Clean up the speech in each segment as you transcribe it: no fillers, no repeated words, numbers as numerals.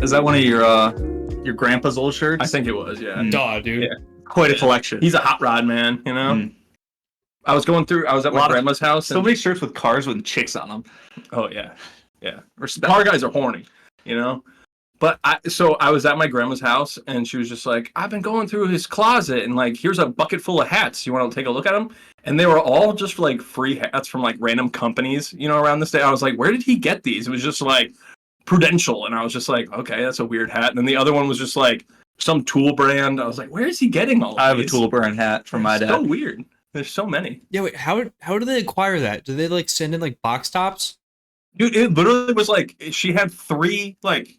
Is that one of your grandpa's old shirts? I think it was, yeah. Duh, dude. Yeah. Quite a collection. He's a hot rod man, you know? I was at my grandma's house. So many shirts with cars with chicks on them. Oh, yeah. Yeah. Car guys are horny, you know? But I was at my grandma's house, and she was just like, I've been going through his closet, and like, here's a bucket full of hats. You want to take a look at them? And they were all just like free hats from like random companies, you know, around the state. I was like, where did he get these? It was just like Prudential, and I was just like, okay, that's a weird hat. And then the other one was just like some tool brand. I was like, where is he getting all of these? I have a tool brand hat from my dad. So weird. There's so many. Yeah, wait, how do they acquire that? Do they like send in like box tops? Dude, it literally was like she had 3 like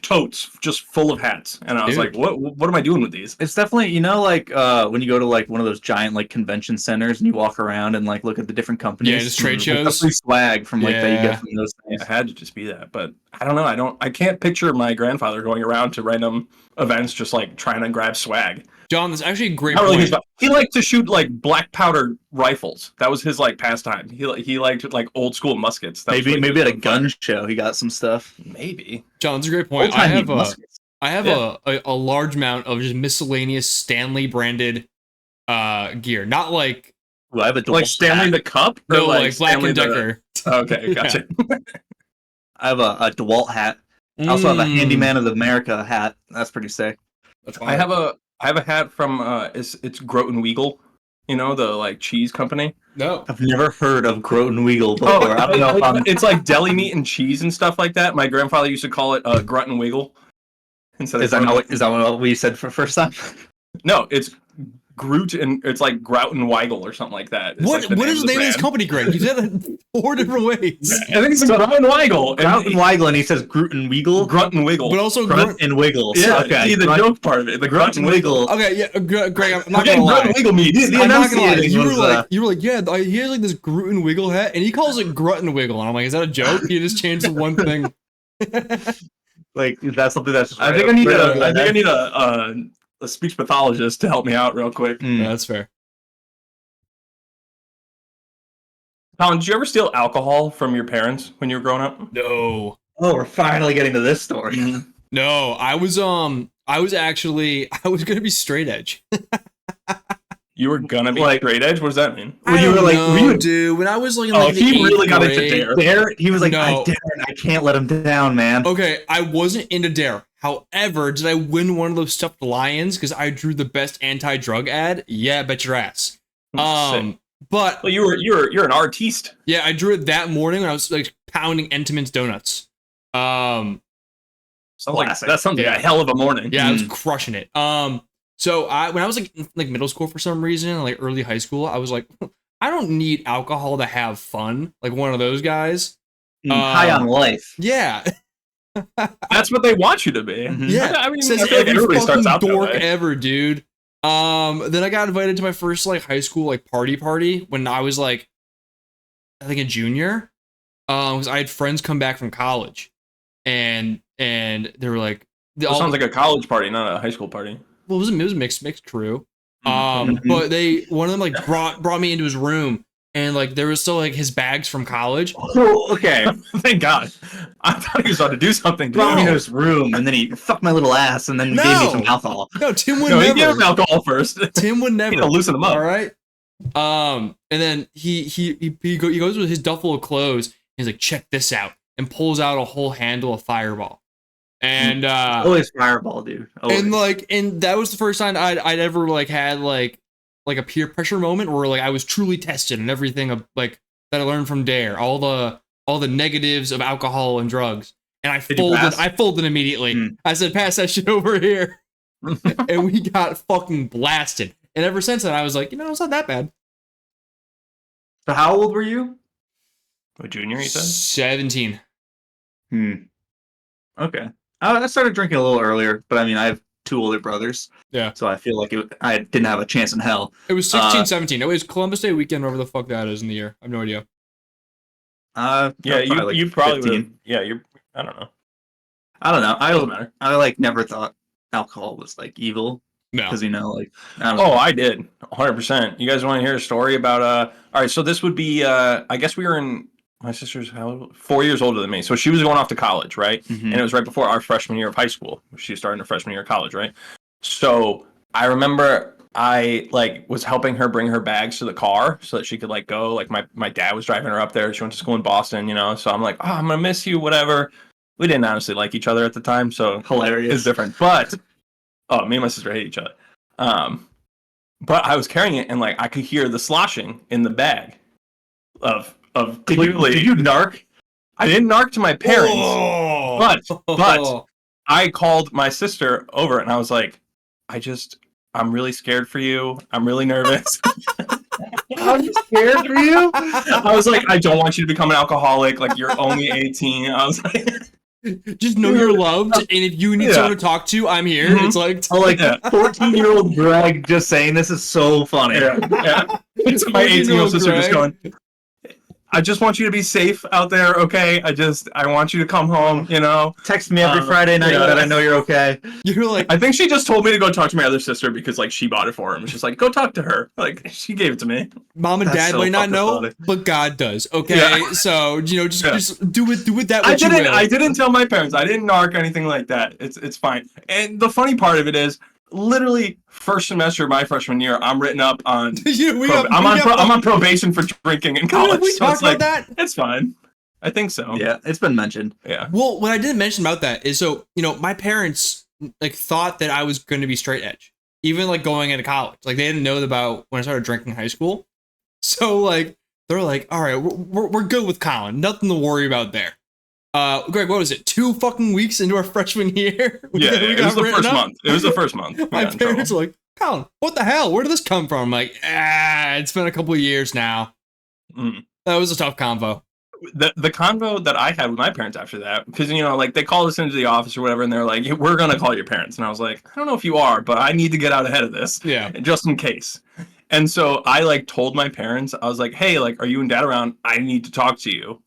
totes just full of hats, and I was like, what am I doing with these? It's definitely, you know, like when you go to like one of those giant like convention centers and you walk around and like look at the different companies. Yeah, just trade shows. Like, the free swag from like that you get from those things. It had to just be that, but I don't know. I can't picture my grandfather going around to random events just like trying to grab swag. John, that's actually a great Not point. really he liked to shoot like black powder rifles. That was his like pastime. He liked like old school muskets. Maybe at a gun show he got some stuff. Maybe. John, that's a great point. I have a large amount of just miscellaneous Stanley branded gear. Not like Well, I have a like Stanley hat. The Cup? No, like Black and Decker. Okay, gotcha. I have a DeWalt hat. I also have a Handyman of America hat. That's pretty sick. I have a hat from it's Groton Weagle, you know, the like cheese company. No, I've never heard of Groton Weagle before. I don't know. It's like deli meat and cheese and stuff like that. My grandfather used to call it Grunt and Wiggle. Is that what we said for first time? No, it's Groot and it's like Grout and Weigel or something like that. What is the name of this company, Greg? You said it 4 different ways. I think it's Grout and Weigel. Grout and Weigel, and he says Groot and Weagle. Grunt and Wiggle. But also Grunt and Wiggle. Yeah, okay. See the joke part of it. The Grunt and Wiggle. Okay, yeah, Greg, I'm not gonna lie. Grunt and Wiggle means. I'm not gonna lie. You were like, yeah, he has like this Groot and Wiggle hat, and he calls it Grunt and Wiggle, and I'm like, is that a joke? He just changed the one thing. Like that's something that's. Just I think I need a speech pathologist to help me out real quick. Yeah, that's fair. Colin, did you ever steal alcohol from your parents when you were growing up? No. Oh, we're finally getting to this story. No, I was gonna be straight edge. You were gonna be like straight edge? What does that mean? Dude, when I was like in like the he really got into D.A.R.E, he was like, I can't let him down, man. Okay, I wasn't into D.A.R.E. However, did I win one of those stuffed lions because I drew the best anti-drug ad? Yeah, bet your ass. But you're an artiste. Yeah, I drew it that morning when I was like pounding Entenmann's donuts. That sounds like a hell of a morning. Yeah, I was crushing it. So when I was like in middle school for some reason, like early high school, I was like, I don't need alcohol to have fun. Like one of those guys. High on life. Yeah. That's what they want you to be. Yeah. I mean, says every fucking dork ever, dude. Then I got invited to my first like high school like party when I was like, I think a junior. Because I had friends come back from college, and they were like, sounds like a college party, not a high school party. Well, it was mixed crew. But one of them like brought me into his room, and like there was still like his bags from college. Oh, okay. Thank God. I thought he was about to do something. Brought me into his room, and then he fucked my little ass, and then gave me some alcohol. No, Tim would never. He gave him alcohol first. Tim would never. Loosen him up. All right. And then he goes with his duffel of clothes. He's like, check this out, and pulls out a whole handle of Fireball. And always Fireball, dude. Always. And that was the first time I'd ever like had like a peer pressure moment where like I was truly tested and everything of like that I learned from D.A.R.E, all the negatives of alcohol and drugs. And I folded immediately. I said, pass that shit over here. And we got fucking blasted. And ever since then I was like, it's not that bad. So how old were you? A junior, you said? 17. Okay. I started drinking a little earlier, but I mean, I have 2 older brothers. Yeah. So I feel like I didn't have a chance in hell. It was 16, 17. It was Columbus Day weekend, whatever the fuck that is in the year. I have no idea. You probably would. Yeah, I don't know. Doesn't matter. I like never thought alcohol was like evil. No. Because I did 100%. You guys want to hear a story about all right, so this would be I guess we were in my sister's 4 years older than me. So she was going off to college, right? Mhm. And it was right before our freshman year of high school. She was starting her freshman year of college, right? So I remember I like was helping her bring her bags to the car so that she could like go. Like my dad was driving her up there. She went to school in Boston, you know. So I'm like, oh, I'm gonna miss you, whatever. We didn't honestly like each other at the time, so Hilarious. it's different. But me and my sister hate each other. But I was carrying it and like I could hear the sloshing in the bag of clearly. Did you narc? I didn't narc to my parents, Oh. but I called my sister over and I was like, I'm really scared for you. I'm really nervous. I'm scared for you. I was like, I don't want you to become an alcoholic. Like, you're only 18. I was like, just know you're loved, and if you need someone to talk to, I'm here. Mhm. It's like, 14-year-old Greg just saying this is so funny. yeah. It's my 18-year-old sister just going, I just want you to be safe out there, okay? I want you to come home, you know? Text me every Friday night that I know you're okay. you're like, I think she just told me to go talk to my other sister because, like, she bought it for him. She's like, go talk to her. Like, she gave it to me. Mom and That's Dad so might not fucking know, funny. but God does. Okay, Yeah. so you know, just do with that. What I didn't tell my parents. I didn't narc anything like that. It's fine. And the funny part of it is, literally first semester of my freshman year, I'm written up on. I'm on probation for drinking in college. We so talked it's like, about that. it's fine. I think so. Yeah, it's been mentioned. Yeah. Well, what I didn't mention about that is, so you know, my parents like thought that I was going to be straight edge, even like going into college. Like they didn't know about when I started drinking in high school. So like they're like, all right, we're good with Colin. Nothing to worry about there. Greg, what was it? 2 fucking weeks into our freshman year? It was the first month. It was the first month. My parents were like, Colin, what the hell? Where did this come from? I'm like, it's been a couple of years now. Mm. That was a tough convo. The convo that I had with my parents after that, because, you know, like they called us into the office or whatever, and they're like, we're going to call your parents. And I was like, I don't know if you are, but I need to get out ahead of this. Yeah. Just in case. And so I like told my parents, I was like, hey, like, are you and Dad around? I need to talk to you.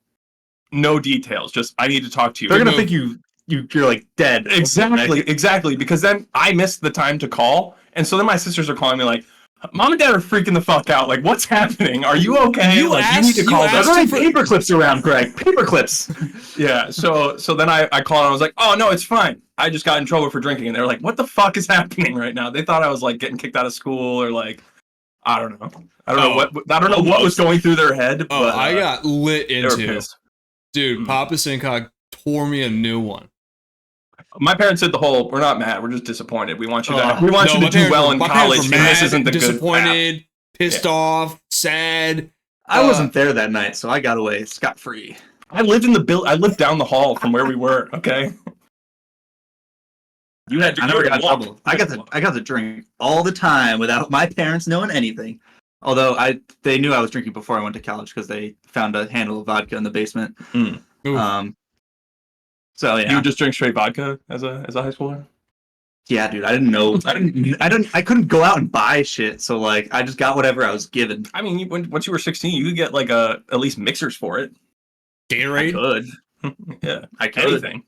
No details, just I need to talk to you. They're gonna think you're like dead. Exactly. Because then I missed the time to call, and so then my sisters are calling me like, Mom and Dad are freaking the fuck out. Like, what's happening? Are you okay? You need to call them. There's only paper clips around, Greg. Paper clips. Yeah. So then I called and I was like, oh no, it's fine. I just got in trouble for drinking, and they're like, what the fuck is happening right now? They thought I was like getting kicked out of school or like, I don't know. I don't know what was going through their head. Oh, but, I got lit they were into. pissed. Dude, Papa Sincock tore me a new one. My parents said we're not mad, we're just disappointed. We want you to do well in college, and this isn't the disappointed, good pissed off, sad. I wasn't there that night, so I got away scot-free. I lived down the hall from where we were, okay? I never got in trouble. I got to drink all the time without my parents knowing anything. Although they knew I was drinking before I went to college because they found a handle of vodka in the basement. So yeah, you would just drink straight vodka as a high schooler? Yeah, dude. I didn't know. I couldn't go out and buy shit. So like, I just got whatever I was given. I mean, once you were 16, you could get like at least mixers for it. D.A.R.E. I could. Yeah, I could. anything.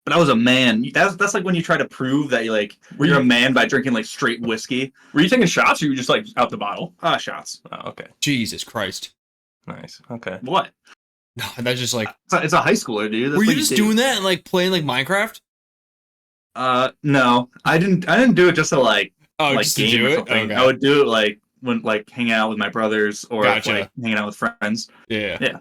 But I was a man. That's like when you try to prove that you're a man by drinking like straight whiskey. Were you taking shots or you just like out the bottle? Shots. Oh, okay. Jesus Christ. Nice. Okay. What? No, that's just like. It's a high schooler, dude. Were you just doing that and like playing like Minecraft? No, I didn't do it just to like. Oh, like just game to do or it. something. Okay. I would do it like when like hanging out with my brothers or Gotcha. like hanging out with friends. Yeah. Yeah.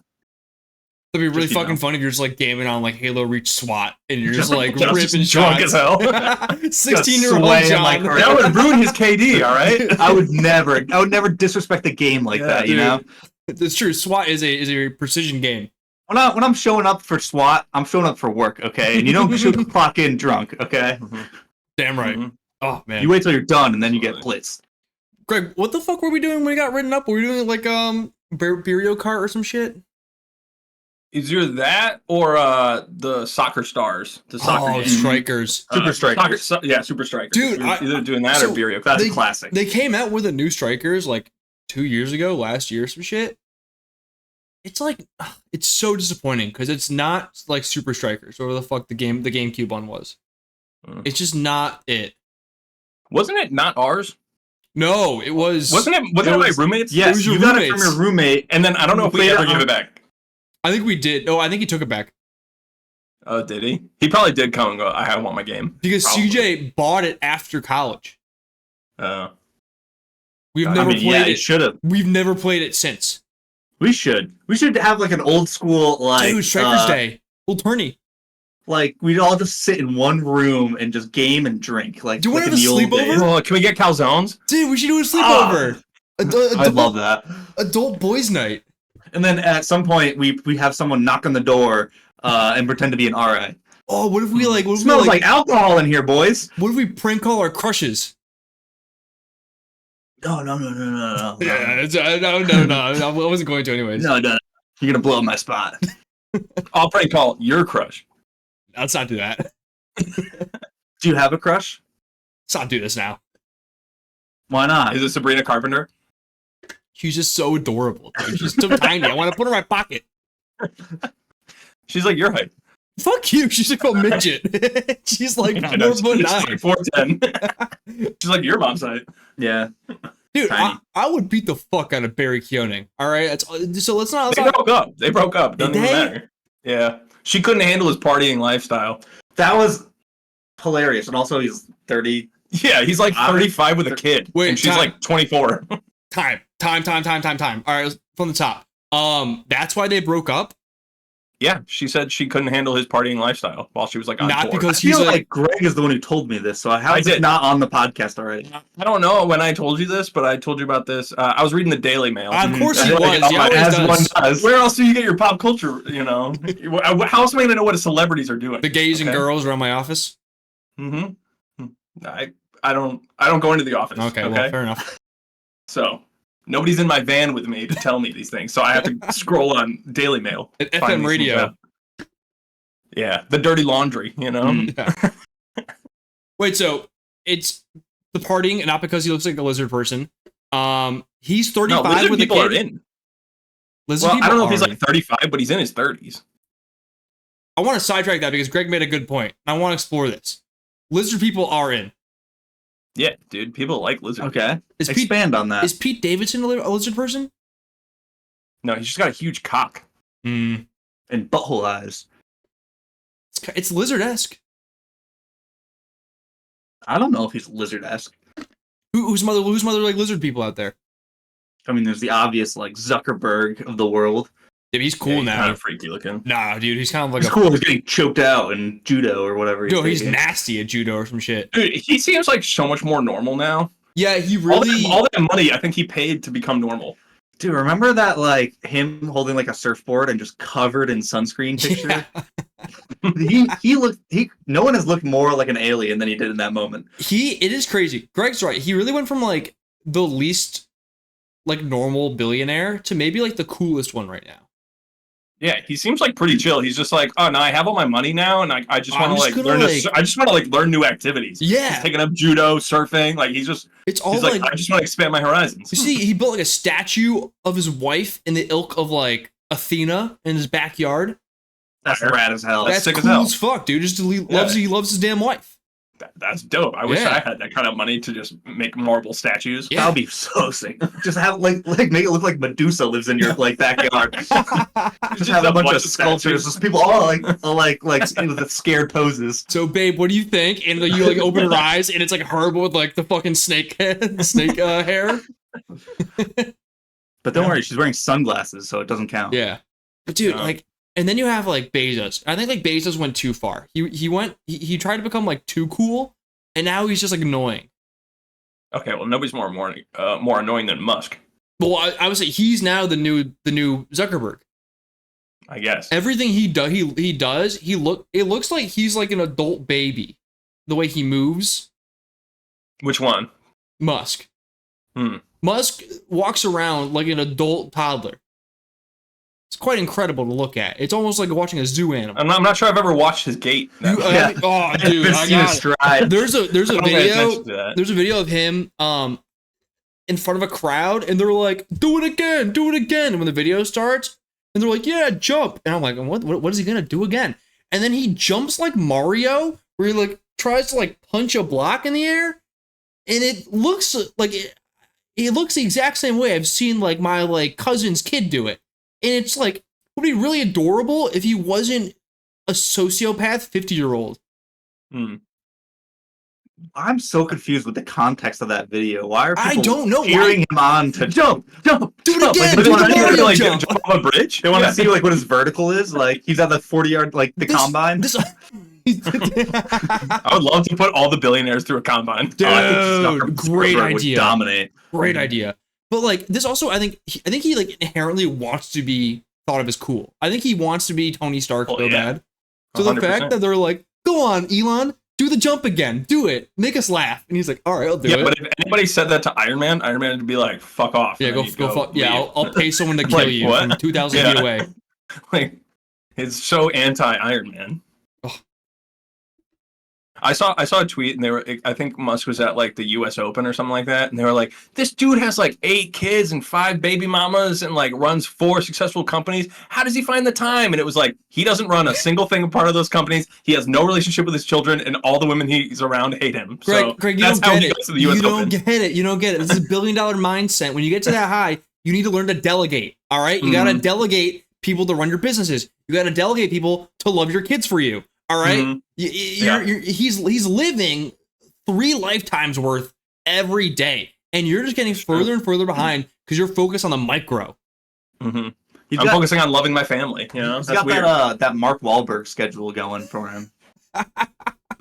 It'd be really Just, fucking funny if you're just like gaming on like Halo Reach SWAT and you're just like Just ripping drunk shots. as hell. 16-year-old swaying John. like That would ruin his KD, all right? I would never disrespect the game like that, Dude, you know? It's true. SWAT is a precision game. When I'm showing up for SWAT, I'm showing up for work, okay? And you don't shoot clock in drunk, okay? Damn right. Mhm. Oh man. You wait till you're done and then you get blitzed. Greg, what the fuck were we doing when we got written up? Were we doing like Burial Kart or some shit? It's either that or the soccer stars, the soccer game. Strikers. Super Strikers. Super Strikers. Dude, either doing that or Burial. That's a classic. They came out with a new Strikers like 2 years ago, last year, some shit. It's like, it's so disappointing because it's not like Super Strikers or the fuck the GameCube one was. It's just not it. Wasn't it not ours? No, it was. Wasn't it my roommate's? Yes, It was your you got it roommate's. from your roommate. And then I don't know if we ever gave it back. I think we did. No, I think he took it back. Oh, did he? He probably did come and go, I want my game. Because Probably. CJ bought it after college. We've I never mean, played yeah, it. should have. We've never played it since. We should have like an old school like Dude, Strikers Day. Little tourney. Like we'd all just sit in one room and just game and drink. Like, Do you wanna like in have a the old sleepover? days. Well, can we get calzones? Dude, we should do a sleepover. I love that. Adult boys night. And then at some point we have someone knock on the door and pretend to be an RA. Oh, what if we like? What if Smells we, like alcohol in here, boys. What if we prank call our crushes? No. Yeah, no. I wasn't going to anyways. No. You're gonna blow up my spot. I'll prank call your crush. Let's not do that. Do you have a crush? Let's not do this now. Why not? Is it Sabrina Carpenter? She's just so adorable. Dude. She's so tiny. I want to put her in my pocket. She's like your height. Fuck you. She's like a midget. She's like 4'9". 4'10". She's like your mom's height. Yeah. Dude, Tiny. I would beat the fuck out of Barry Keoning. All right, so let's not. They broke up. They broke up. Doesn't Did even they? matter. Yeah, she couldn't handle his partying lifestyle. That was hilarious. And also he's 30. Yeah, he's like 35 with a kid. Wait, and she's time. like 24. Time. All right, from the top. That's why they broke up. Yeah, she said she couldn't handle his partying lifestyle while she was like on Not tour. because I feel he's like Greg is the one who told me this, so how is it not on the podcast already? I don't know when I told you this, but I told you about this. I was reading the Daily Mail. Of course he Mhm. was. He always As does. one does. Where else do you get your pop culture? You know, how else am I going to know what the celebrities are doing? The gays and Okay? girls around my office. Mm-hmm. I don't go into the office. Okay, well, fair enough. So nobody's in my van with me to tell me these things. So I have to scroll on Daily Mail. At find FM these radio. things out. Yeah, the dirty laundry, you know? Mm. Yeah. Wait, so it's the partying, and not because he looks like a lizard person. He's 35 No, lizard with a people kid. are in. Lizard Well, people I don't know if are he's in. like 35, but he's in his 30s. I want to sidetrack that because Greg made a good point. I want to explore this. Lizard people are in. Yeah, dude, people like lizard. Okay. Is Expand on that. Is Pete Davidson a lizard person? No, he's just got a huge cock. And butthole eyes. It's lizard-esque. I don't know if he's lizard-esque. Who's mother like lizard people out there? I mean, there's the obvious, like, Zuckerberg of the world. Dude, he's cool Yeah, he's now. kind of freaky looking. Nah, dude, he's kind of like He's cool. He's getting choked out in judo or whatever. Yo, he's taking. nasty at judo or some shit. Dude, he seems like so much more normal now. Yeah, he All really. that money, I think he paid to become normal. Dude, remember that, like, him holding, like, a surfboard and just covered in sunscreen picture? Yeah. he looked, no one has looked more like an alien than he did in that moment. It is crazy. Greg's right. He really went from like the least like normal billionaire to maybe like the coolest one right now. Yeah, he seems like pretty chill. He's just like, oh no, I have all my money now, and I just want to like gonna, learn. like- I just want to like learn new activities. Yeah. He's taking up judo, surfing. Like he's All he's like, I just want to expand my horizons. you see, he built like a statue of his wife in the ilk of like Athena in his backyard. That's rad as hell. That's That's sick cool as hell. as fuck, dude. Just he loves his damn wife. That's dope. I wish Yeah. I had that kind of money to just make marble statues. Yeah. That would be so sick. Just have like make it look like Medusa lives in your like backyard. Just have a bunch of sculptures. Just people all like in the scared poses. So, babe, what do you think? And you like open her eyes, and it's like her with like the fucking snake hair. But don't worry, she's wearing sunglasses, so it doesn't count. Yeah, but dude, No. like, and then you have like Bezos. I think like Bezos went too far. He tried to become like too cool, and now he's just like annoying. Okay, well nobody's more annoying than Musk, Well, I would say he's now the new Zuckerberg. I guess. Everything he does, it looks like he's like an adult baby. The way he moves, Which one? Musk. Hmm. Musk walks around like an adult toddler. It's quite incredible to look at. It's almost like watching a zoo animal. I'm not sure I've ever watched his gait. Oh, dude, I got it. stride. There's a I don't pay video. attention to that. There's a video of him in front of a crowd, and they're like, "Do it again, do it again." And when the video starts, and they're like, "Yeah, jump," and I'm like, "What is he gonna do again?" And then he jumps like Mario, where he like tries to like punch a block in the air, and it looks like it looks the exact same way I've seen like my like cousin's kid do it, and it's like would be really adorable if he wasn't a sociopath 50-year-old. I'm so confused with the context of that video. Why are people I don't know cheering him on to jump? Do it jump? again, Like, do they the wanna- Mario like jump. jump off a bridge. They want to see like what his vertical is. Like he's at the 40-yard, like the combine. I would love to put all the billionaires through a combine. Dude, Zuckerberg great would idea. Dominate. Great idea. But like this also, I think he like inherently wants to be thought of as cool. I think he wants to be Tony Stark so bad. So the 100%. fact that they're like, go on, Elon, do the jump again, do it, make us laugh, and he's like, all right, I'll do it. But if anybody said that to Iron Man would be like, fuck off. Yeah, and go then he'd fuck. Yeah, leave. I'll pay someone to kill Like, you what? from 2,000 feet away. Like, it's so anti-Iron Man. Ugh. I saw a tweet, and I think Musk was at like the U.S. Open or something like that, and they were like, "This dude has like 8 kids and 5 baby mamas, and like runs 4 successful companies. How does he find the time?" And it was like, he doesn't run a single thing part of those companies. He has no relationship with his children, and all the women he's around hate him. Greg, you that's don't how get he it. goes to the U.S. You don't Open. get it. You don't get it. This is a $1 billion mindset. When you get to that high, you need to learn to delegate. All right, you gotta delegate people to run your businesses. You gotta delegate people to love your kids for you. All right, he's living 3 lifetimes worth every day, and you're just getting further and further behind because you're focused on the micro. I'm focusing on loving my family. You know, He's that's got weird. that Mark Wahlberg schedule going for him. But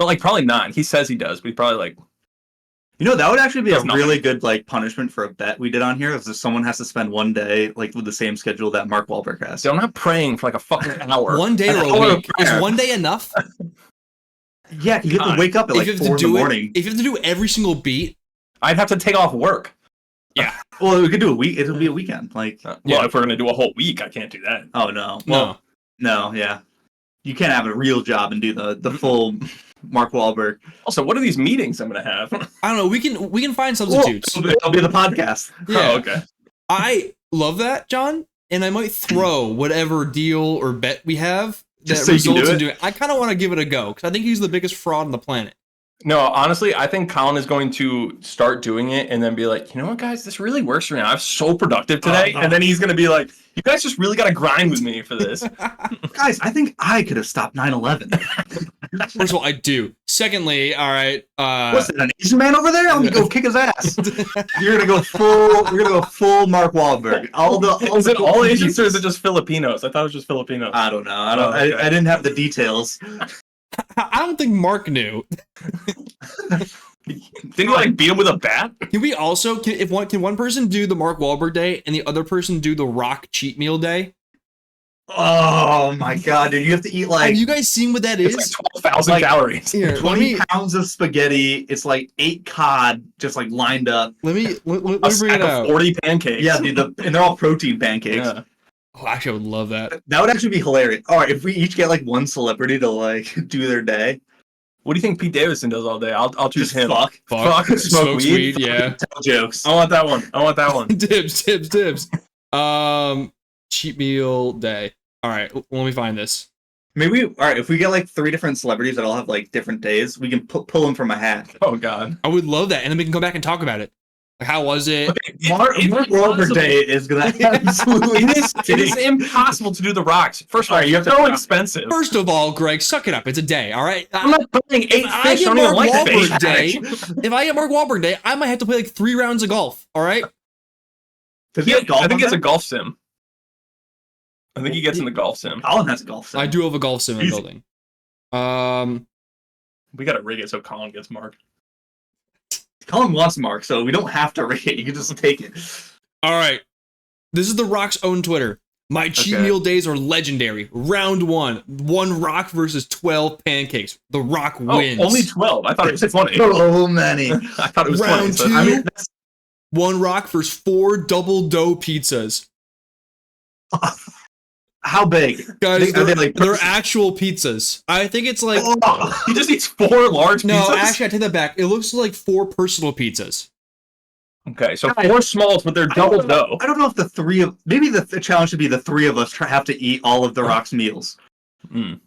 like probably not. He says he does, but he's probably like, That would actually be a Does nothing. really good like punishment for a bet we did on here. Is if someone has to spend one day like with the same schedule that Mark Wahlberg has. so I'm not praying for like a fucking hour. 1 day or An a hour week? of Is prayer. 1 day enough? Yeah, you have to wake up at like if you 4 have to in the do morning. if you have to do every single beat, I'd have to take off work. Well, we could do a week. It'll be a weekend. Like, Well, if we're gonna do a whole week, I can't do that. oh no, no. no, yeah, you can't have a real job and do the full Mark Wahlberg. Also, what are these meetings I'm gonna have? I don't know. We can find substitutes. It'll be the podcast. Yeah. Oh, okay. I love that, John, and I might throw whatever deal or bet we have that Just so you can results do in it? doing. I kind of want to give it a go because I think he's the biggest fraud on the planet. No, honestly, I think Colin is going to start doing it and then be like, you know what, guys, this really works for me. I'm so productive today. And then he's gonna be like, you guys just really gotta grind with me for this. Guys, I think I could have stopped 9/11. First of all, I do. Secondly, all right. What's it, an Asian man over there? I'm gonna go kick his ass. You're gonna go full Mark Wahlberg. Is it all Asians or is it just Filipinos? I thought it was just Filipinos. I don't know. Oh, okay. I didn't have the details. I don't think Mark knew. Didn't you like beat him with a bat? Can we also can one person do the Mark Wahlberg day and the other person do the Rock cheat meal day? Oh my god, dude! You have to eat like Have you guys seen what that It's is? like 12,000 Like- calories. Here, let 20 me pounds of spaghetti. It's like 8 cod just like lined up. let me A bring it stack of out. 40 pancakes. Yeah, dude. And they're all protein pancakes. Yeah. Oh, actually, I would love that. That would actually be hilarious. All right, if we each get like one celebrity to like do their day, What do you think Pete Davidson does all day? I'll choose just him. fuck, Fuck, smoke smokes weed. yeah. tell jokes. I want that one. I want that one. Dibs. Cheat meal day. All right, let me find this. Maybe all right. If we get like 3 different celebrities that all have like different days, we can pull them from a hat. Oh God. I would love that, and then we can go back and talk about it. Like, how was it? Mark Wahlberg Day is gonna absolutely. It is impossible to do the rocks. First of all, Alright, you have to- so expensive. First of all, Greg, suck it up. It's a day, all right? I'm not playing 8 If I fish. I get don't even Mark like fish. Wahlberg day, if I get Mark Wahlberg day, I might have to play like 3 rounds of golf, all right? Does he have golf I think on he has a there? golf sim. I think he gets in the golf sim. Colin has a golf sim. I do have a golf sim in Easy. building. We gotta rig it so Colin gets Mark. Colin wants Mark, so we don't have to rate it. You can just take it. All right. This is the Rock's own Twitter. My cheat Okay. meal days are legendary. Round 1, 1 rock versus 12 pancakes. The Rock wins. Oh, only 12. I thought it was 20. So many. I thought it was 20. Round So, 2, I mean, 1 rock versus 4 double dough pizzas. How big? Guys, Are they like they're actual pizzas. I think it's like Oh, he just eats 4 large no, pizzas. actually I take that back. It looks like 4 personal pizzas. Okay, so 4 smalls, but they're double dough. I don't know if the 3 of maybe the challenge should be the 3 of us have to eat all of the Rock's meals in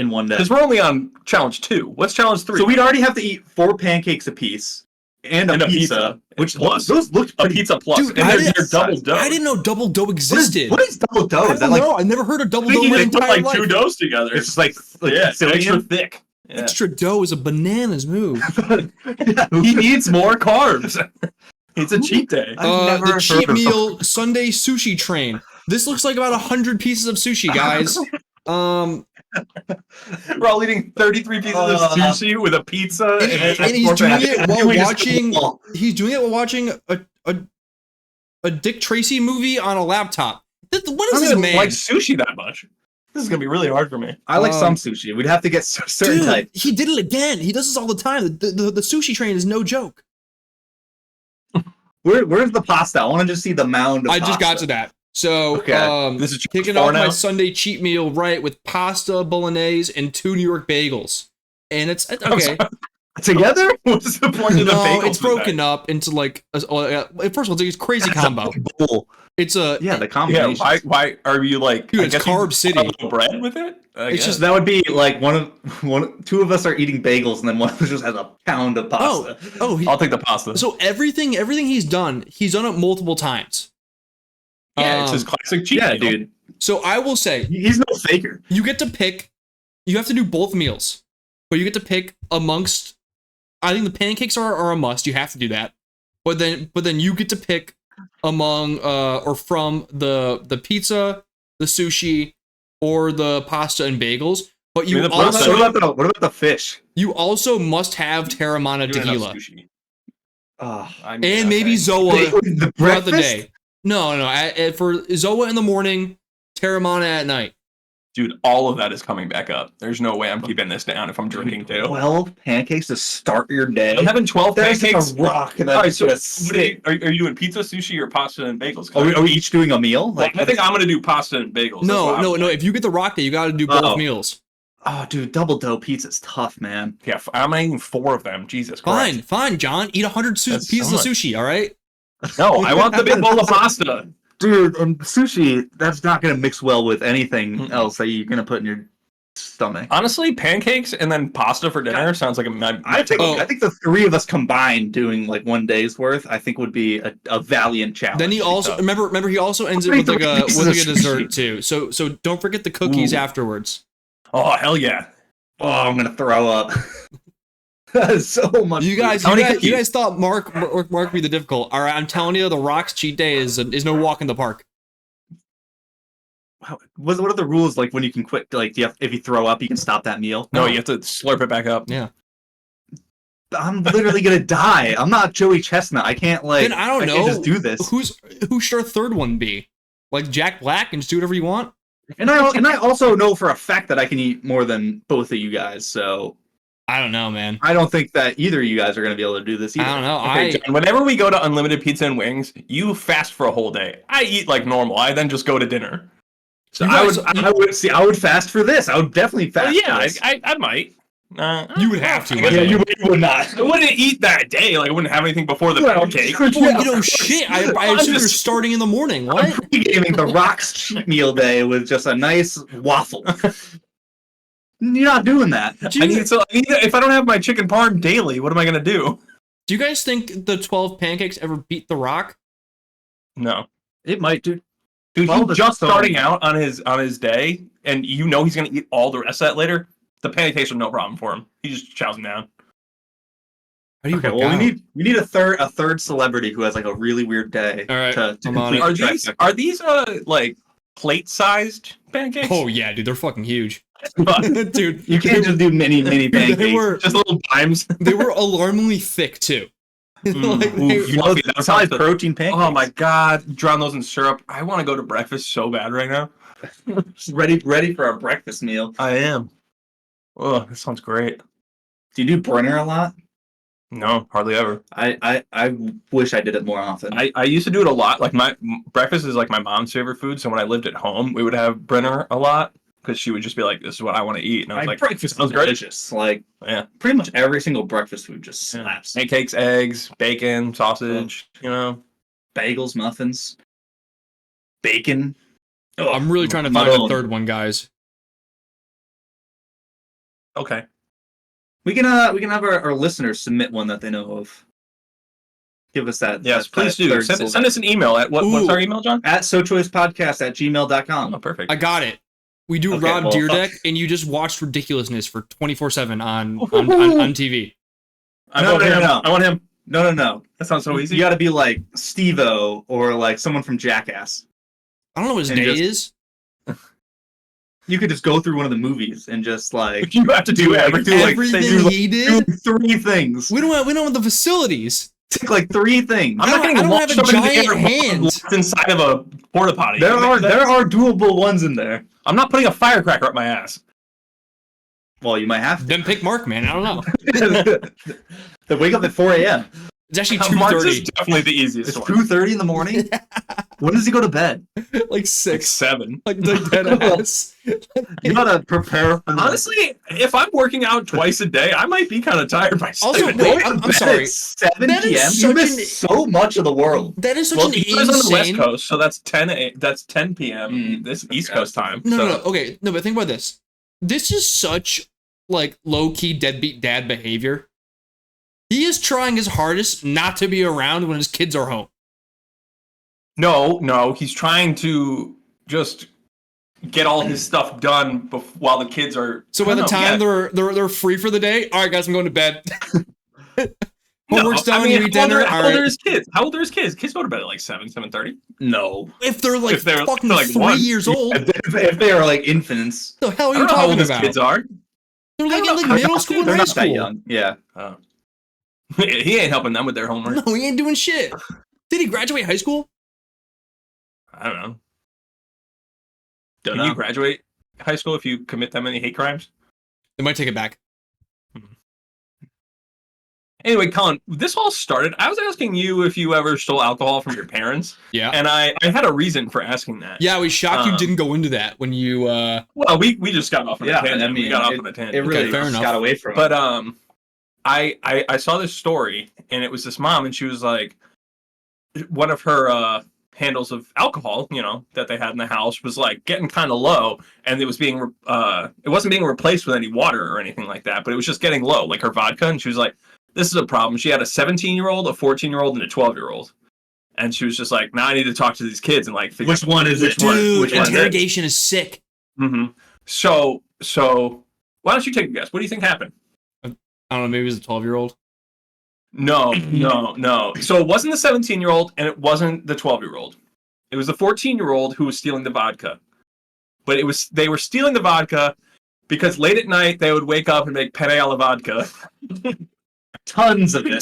one day. Because we're only on challenge 2. What's challenge 3? So we'd already have to eat 4 pancakes apiece, and a pizza. Which plus those looked a pretty. pizza plus, Dude, and I they're didn't- double dough. I didn't know double dough existed. What is double dough? I Is that don't like know. I never heard of double I dough in think my they put entire like life. two doughs together. it's just like yeah, Sicilian? extra thick. Yeah. Extra dough is a bananas move. He needs more carbs. It's a cheat day. I've never The heard cheap of meal Sunday sushi train. This looks like about 100 pieces of sushi, guys. We're all eating 33 pieces of sushi with a pizza, And he's doing it while watching. He's doing it while watching a Dick Tracy movie on a laptop. What I is don't this even man? like sushi that much. This is gonna be really hard for me. I like some sushi. We'd have to get certain Dude, type. he did it again. He does this all the time. The sushi train is no joke. Where's the pasta? I want to just see the mound of I just got pasta. to that. So, Okay. This is kicking four off my now? Sunday cheat meal right with pasta, bolognese, and 2 New York bagels. And it's I'm okay. sorry. Together? What's the point of the No, bagels? it's broken up into like first of all, it's a crazy combo. Bowl. It's a Yeah, the Yeah, combination. why are you like? Dude, I it's guess you carb city. follow bread with it. I It's guess. just That would be like two of us are eating bagels, and then one of us just has a pound of pasta. oh. I'll take the pasta. So everything he's done it multiple times. Yeah, it's his classic cheat Yeah, meal. dude. So I will say He's no faker. you get to pick. You have to do both meals, but you get to pick amongst. I think the pancakes are a must. You have to do that, but then you get to pick among or from the pizza, the sushi, or the pasta and bagels. But you I mean, the also pasta- What about the fish? you also must have Terramana Doing enough tequila sushi. Oh, I mean, and maybe okay. Zoa the throughout the breakfast? day. No. For Zoa in the morning, Terramana at night. Dude, all of that is coming back up. There's no way I'm keeping this down if I'm drinking too. 12 pancakes to start your day. I'm having 12 That's pancakes. a rock. And All right, that's so gonna what stick. are you doing pizza, sushi, or pasta and bagels? Are we each doing a meal? I think I'm gonna do pasta and bagels. No. That's what I'm If you get the rock day, you got to do both Oh. meals. Oh, dude, double dough pizza's tough, man. Yeah, I'm eating 4 of them. Jesus Christ. Fine, John. Eat 100 That's pieces so of sushi. All right. No, I want the big bowl of pasta. Dude, sushi, that's not gonna mix well with anything Mm-mm. else that you're gonna put in your stomach. Honestly, pancakes and then pasta for dinner sounds like I think Oh. I think the three of us combined doing like one day's worth, I think would be a valiant challenge. Then he also tough. remember he also ends it How with many like a pieces of dessert sushi? too. So don't forget the cookies Ooh. afterwards. Oh hell yeah! Oh, I'm gonna throw up. That's so much. You guys, How you many guys, cookies? you guys thought Mark be the difficult. All right, I'm telling you, the Rock's cheat day is no walk in the park. What are the rules like when you can quit? Like, if you throw up, you can stop that meal. No, you have to slurp it back up. Yeah. I'm literally gonna die. I'm not Joey Chestnut. I can't like. Then I don't can't know. just do this. Who should our third one be? Like Jack Black and just do whatever you want. And I also know for a fact that I can eat more than both of you guys. So I don't know, man. I don't think that either of you guys are gonna be able to do this either. I don't know. Okay, John, whenever we go to unlimited pizza and wings, you fast for a whole day. I eat like normal. I then just go to dinner. So You I guys- would fast for this. I would definitely fast. Yeah, for this. I might. You would have to, I guess yeah, I you would. would not. I wouldn't eat that day. Like I wouldn't have anything before the Well, pancake. Well, you know, shit. I I'm assume you're just- starting in the morning. I'm What? pre-gaming the Rock's cheat meal day with just a nice waffle. You're not doing that. Do you, If I don't have my chicken parm daily, what am I gonna do? do you guys think the 12 pancakes ever beat the Rock? No. It might, dude. Dude, Well, he's the just song- starting out on his day, and you know he's gonna eat all the rest of that later. The pancakes are no problem for him. He just chows them down. How do you Okay, work well, out? we need a third celebrity who has like a really weird day. All right, to I'm on complete it. the Are these like plate-sized pancakes? Oh yeah, dude, they're fucking huge, dude. You can't just do mini pancakes. They were just little dimes. they were alarmingly thick too. Like, Ooh, they- you know, that That's sounds high good. protein pancakes. Oh my god, drown those in syrup. I want to go to breakfast so bad right now. ready for a breakfast meal. I am. Oh, that sounds great. Do you do Brenner a lot? No, hardly ever. I wish I did it more often. I used to do it a lot. Like breakfast is like my mom's favorite food. So when I lived at home, we would have Brenner a lot because she would just be like, "This is what I want to eat," and I was like, breakfast "Sounds is great." delicious. Like Yeah, pretty much every single breakfast food just slaps. pancakes, eggs, bacon, sausage. You know, Bagels, muffins, bacon. Oh, I'm really trying to find a third one, guys. okay. We can have our listeners submit one that they know of. Give us that. Yes, that, please that do. third Send syllable. us an email at what's Ooh. our email, John? At sochoicepodcast@gmail.com. Oh, perfect. I got it. We do Okay, Rob well, Deerdeck, and you just watched ridiculousness for 24/7 on TV. I No, want no, him. no. I want him. No. That sounds so easy. You got to be like Steve-O or like someone from Jackass. I don't know what his And day just- is. You could just go through one of the movies and just like You have to do everything. Everything he do did. 3 things. We don't have the facilities. Take like 3 things. I'm not getting I don't launched have a up into the giant air hand. locked inside of a porta potty. There are doable ones in there. I'm not putting a firecracker up my ass. Well, you might have to. Then pick Mark, man. I don't know. They wake up at 4 a.m. It's actually Mark's is 2:30, definitely the easiest It's one. 2:30 in the morning. When does he go to bed? like Like 6, 7. like dead ass. You gotta prepare. For Honestly, if I'm working out twice a day, I might be kind of tired by 7. Also, wait, I'm sorry. At 7 That is p.m. such You an- miss so much of the world. That is such Well, an he lives on the West insane. Coast, so that's 10 p.m. This East Coast time. No, so. no, no. Okay, no, but think about this. This is such like low key deadbeat dad behavior. He is trying his hardest not to be around when his kids are home. No, he's trying to just get all his stuff done while the kids are. So by the time they're free for the day, all right, guys, I'm going to bed. Homework's done. You eat dinner. How All old are right. his kids? How old are his kids? Kids go to bed at like 7:30. No. If they're like If they're fucking like 3 1. years old, If they are like infants, the hell are I you don't know how old talking his about? kids are. They're like I in don't like know. middle school and they're high not school. that young. Yeah. Oh. He ain't helping them with their homework. No, he ain't doing shit. Did he graduate high school? I don't know. Don't Can know. you graduate high school if you commit that many hate crimes? They might take it back. Anyway, Colin, this all started. I was asking you if you ever stole alcohol from your parents, Yeah. and I had a reason for asking that. Yeah, I was shocked you Um, didn't go into that when you. Well, we just got off on Yeah, a tangent. I mean, we got off it- on a tangent. It really Okay, fair just enough. got away from it. But I saw this story, and it was this mom, and she was like, one of her handles of alcohol, that they had in the house was like getting kind of low, and it was being it wasn't being replaced with any water or anything like that, but it was just getting low, like her vodka. And she was like, "This is a problem." She had a 17-year-old, a 14-year-old, and a 12-year-old, and she was just like, "Now I need to talk to these kids and like figure Which one is it? Dude, Which one is it? interrogation is sick. Mm-hmm. So why don't you take a guess? What do you think happened? I don't know, maybe it was a 12-year-old. No. So it wasn't the 17-year-old and it wasn't the 12-year-old. It was the 14-year-old who was stealing the vodka. But they were stealing the vodka because late at night they would wake up and make penne alla vodka. Tons of it.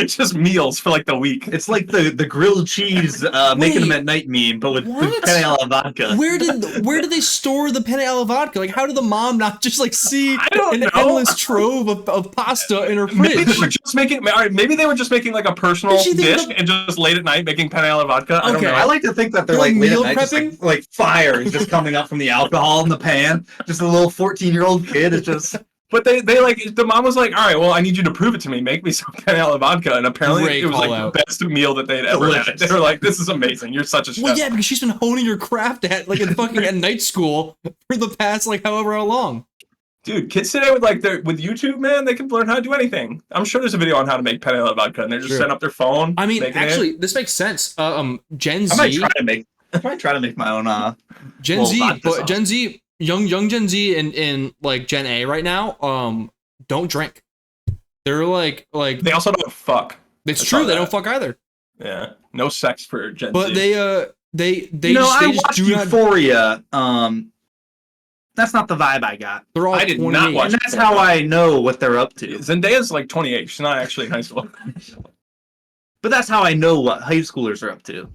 just meals for like the week. It's like the grilled cheese making them at night meme, but with What? penne alla vodka. Where did they store the penne alla vodka? Like, how did the mom not just like see I don't an know. endless trove of pasta in her Maybe fridge? they were just making. All right, maybe they were just making like a personal Did she think dish the- and just late at night making penne alla vodka. I don't Okay. know. I like to think that they're They're like late at meal night, just prepping? like fire is just coming up from the alcohol in the pan. Just a little 14-year-old kid is just. But they like the mom was like, all right, well, I need you to prove it to me. Make me some penne alla vodka, and apparently Great it was like call out. the best meal that they'd ever had. Delicious. They were like, this is amazing. You're such a chef. Well, yeah, because she's been honing her craft at like in fucking at night school for the past like however long. Dude, kids today with with YouTube, man, they can learn how to do anything. I'm sure there's a video on how to make penne alla vodka, and they're just Sure. setting up their phone. I mean, making actually, this makes sense. Gen I might Z, try to make my own. Gen little Z, vodka but sauce. Gen Z, young Gen Z, and like Gen A right now, don't drink. They're like They also don't fuck. it's I true. saw They that. don't fuck either. Yeah, no sex for Gen But Z. they You know, just, I they just watched do not. Euphoria. That's not the vibe I got, They're all I did not 28. watch- and that's how I know what they're up to. Zendaya's like 28. She's not actually in high school. But that's how I know what high schoolers are up to.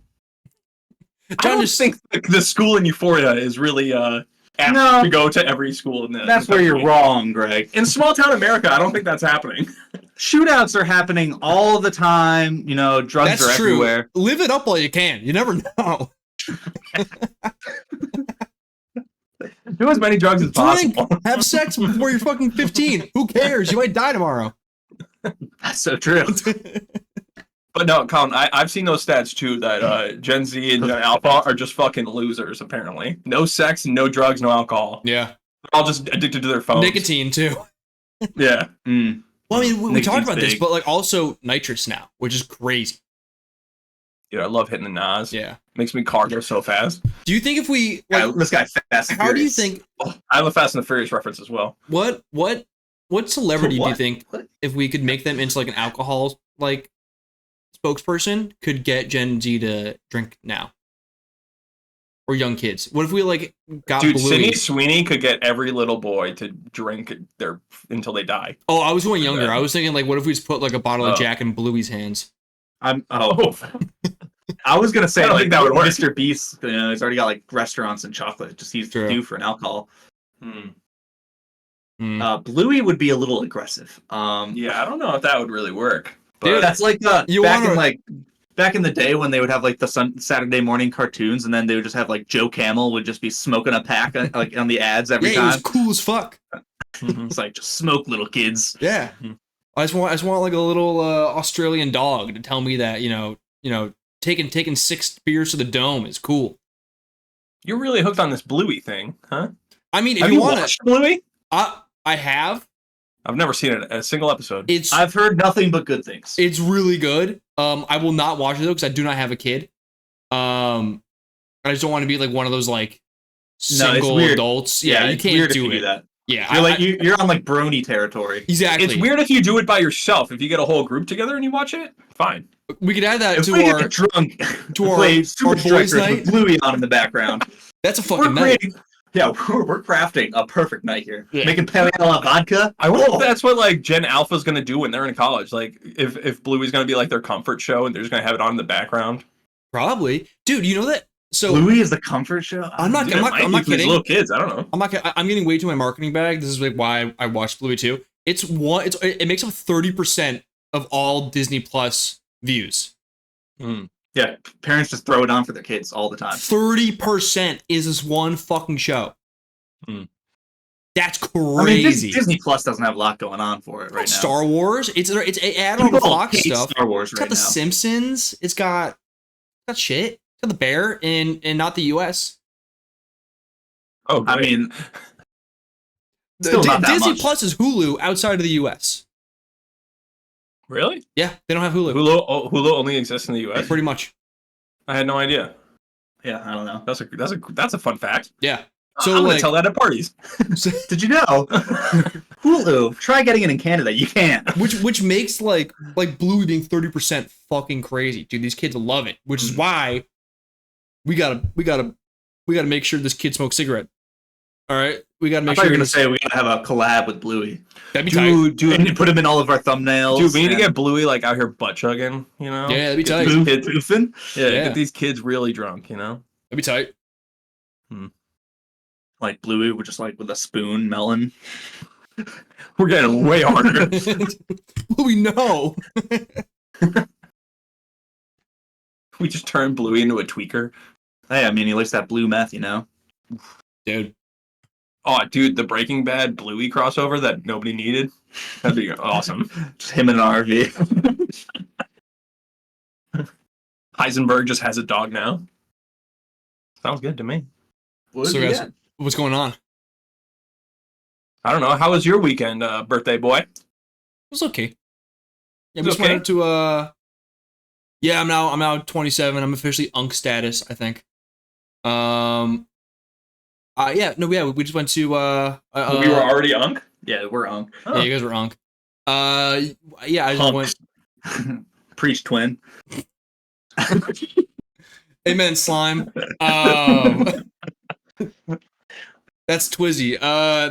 I John don't just think the school in Euphoria is really apt No. to go to every school in the. That's where you're wrong, Greg. In small town America, I don't think that's happening. Shootouts are happening all the time. You know, drugs That's are true. everywhere. Live it up while you can. You never know. Do as many drugs as Drink, possible. have sex before you're fucking 15. Who cares? You might die tomorrow. That's so true. But no, Colin, I've seen those stats too that Gen Z and Gen Alpha are just fucking losers, apparently. No sex, no drugs, no alcohol. Yeah. They're all just addicted to their phones. Nicotine too. Yeah. Mm. Well, I mean, we talked Nicotine's about this, big. but like also nitrous now, which is crazy. Dude, I love hitting the nos. Yeah. Makes me cardio so fast. Do you think if we like, This guy fast. And how do you Furious. think I have a Fast and the Furious reference as well. what celebrity do you What? think What? if we could make them into like an alcohol like spokesperson could get Gen Z to drink now? Or young kids. What if we like got Dude, Bluey? Sydney Sweeney could get every little boy to drink until they die. Oh, I was going younger. Yeah. I was thinking like, what if we just put like a bottle of Oh. Jack in Bluey's hands? I Oh, was gonna say I don't like think that would work. Mr. Beast. You know, he's already got like restaurants and chocolate. Just he's True. due for an alcohol. Hmm. Bluey would be a little aggressive. yeah, I don't know if that would really work. Dude, But That's like You back wanna- in like back in the day when they would have like the Saturday morning cartoons, and then they would just have like Joe Camel would just be smoking a pack like on the ads every Yeah, it was time. cool as fuck. It's like just smoke, little kids. Yeah. Mhm. I just want like a little Australian dog to tell me that you know taking 6 beers to the dome is cool. you're really hooked on this Bluey thing, huh? I mean, if Have you you want watched Bluey? I have. I've never seen it a single episode. I've heard nothing but good things. It's really good. I will not watch it though because I do not have a kid. I just don't want to be like one of those like single weird. adults. Yeah, you it's can't weird if do you it. that. Yeah, You're like you're on like brony territory. exactly. It's weird if you do it by yourself. If you get a whole group together and you watch it, fine. We could add that If to we our. get drunk, to our- play our Super boys' Strikers night. with Bluey on in the background. That's a we're fucking night. creating, yeah, we're crafting a perfect night here. Yeah. Making Paleola vodka. I wonder Oh. if that's what like Gen Alpha's gonna do when they're in college. Like if Bluey's gonna be like their comfort show and they're just gonna have it on in the background. Probably, dude. You know that. So Bluey is the comfort show. I'm not- Dude, it might be for these kidding. little kids. I don't know. I'm getting way too my marketing bag. This is like why I watched Bluey too. It makes up 30% of all Disney Plus views. Yeah, parents just throw it on for their kids all the time. 30% is this one fucking show. Hmm. That's I mean, crazy. Disney Plus doesn't have a lot going on for it right now. Star Wars. It's add on the People Fox hate stuff. Star Wars It's right got The now. Simpsons. It's got shit. It's got The Bear in not the US. Oh, I great. mean, Still not that Disney much. Plus is Hulu outside of the US. really? Yeah, they don't have Hulu. Hulu only exists in the U.S. Pretty much. I had no idea. yeah, I don't know. That's a fun fact. Yeah. So So I'm like, gonna tell that at parties. Did you know? Hulu. Try getting it in Canada. You can't. which makes like Bluey being 30% fucking crazy, dude. These kids love it, which is why we gotta make sure this kid smokes cigarette. All right, we gotta I make thought you sure. were gonna this- say we gotta have a collab with Bluey. That'd be tight. And put him in all of our thumbnails. Dude, we need to and get Bluey like out here butt chugging. You know? Yeah, that'd be Get tight. these Boo- kids- boofing. Yeah, Yeah. get these kids really drunk. You know? That'd be tight. Like Bluey with just like with a spoon melon. We're getting way harder. We know. We just turned Bluey into a tweaker. Hey, I mean, he likes that blue meth, you know. Dude. Oh, dude, the Breaking Bad Bluey crossover that nobody needed. That'd be awesome. Just him in an RV. Heisenberg just has a dog now. Sounds good to me. So guys, what's going on? It I don't know. How was your weekend, birthday boy? was okay. Yeah, It we was just went okay? out to yeah, I'm now 27. I'm officially unk status, I think. We just went to we were already unk. Yeah, we're on. yeah, you guys were unk. Yeah, I just went. Preach twin. Amen, slime. That's Twizzy. I